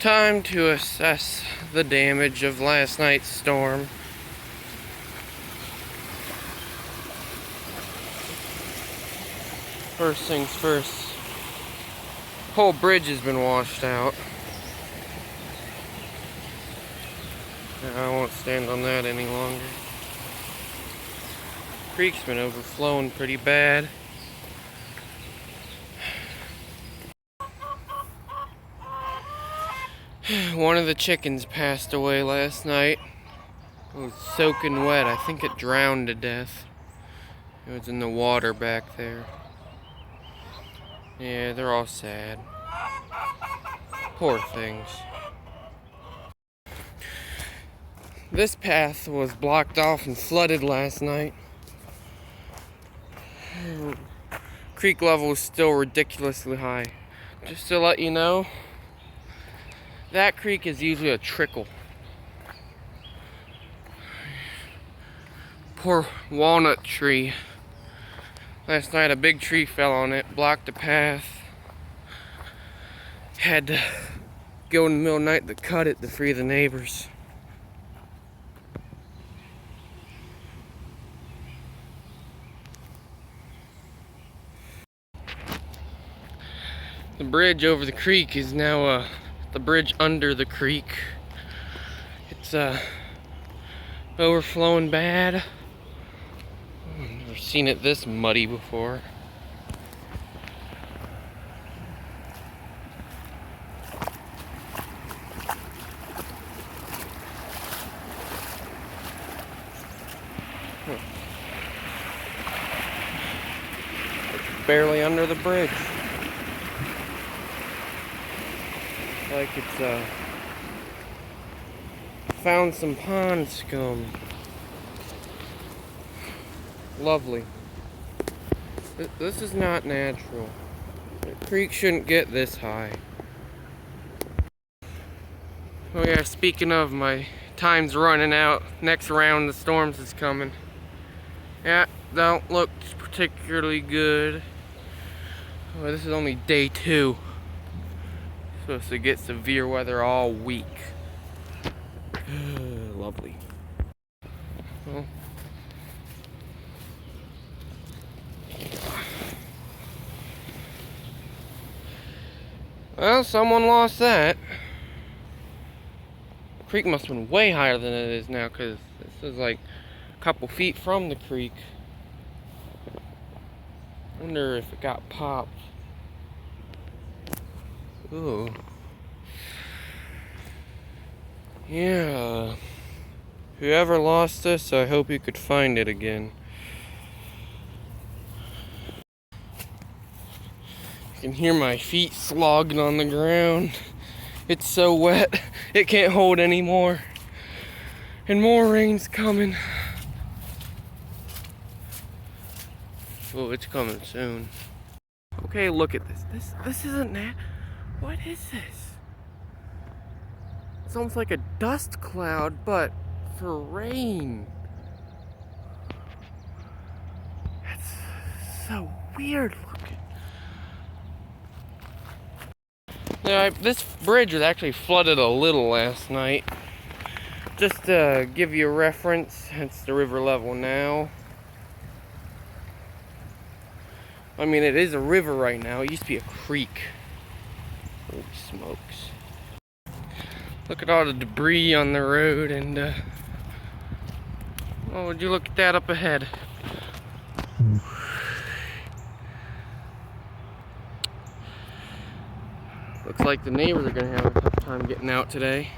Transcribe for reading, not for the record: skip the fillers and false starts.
Time to assess the damage of last night's storm. First things first, whole bridge has been washed out. I won't stand on that any longer. Creek's been overflowing pretty bad. One of the chickens passed away last night. It was soaking wet. I think it drowned to death. It was in the water back there. Yeah, they're all sad. Poor things. This path was blocked off and flooded last night. Creek level is still ridiculously high. Just to let you know, that creek is usually a trickle. Poor walnut tree. Last night a big tree fell on it, blocked the path. Had to go in the middle of the night to cut it to free the neighbors. The bridge over the creek is now the bridge under the creek. It's overflowing bad. I've never seen it this muddy before. It's barely under the bridge. Like it's found some pond scum. Lovely. This is not natural. The creek shouldn't get this high. Oh yeah, speaking of, my time's running out. Next round of storms is coming. Yeah, don't look particularly good. Oh, this is only day 2. Supposed to get severe weather all week. Lovely. Well, someone lost that. The creek must have been way higher than it is now, because this is like a couple feet from the creek. Wonder if it got popped. Ooh. Yeah. Whoever lost this, I hope you could find it again. You can hear my feet slogging on the ground. It's so wet, it can't hold anymore. And more rain's coming. Oh, it's coming soon. Okay, look at this. This isn't that. What is this? It's almost like a dust cloud, but for rain. That's so weird looking. Yeah, this bridge was actually flooded a little last night. Just to give you a reference, it's the river level now. I mean, it is a river right now. It used to be a creek. Holy smokes. Look at all the debris on the road, and oh, would you look at that up ahead? Looks like the neighbors are gonna have a tough time getting out today.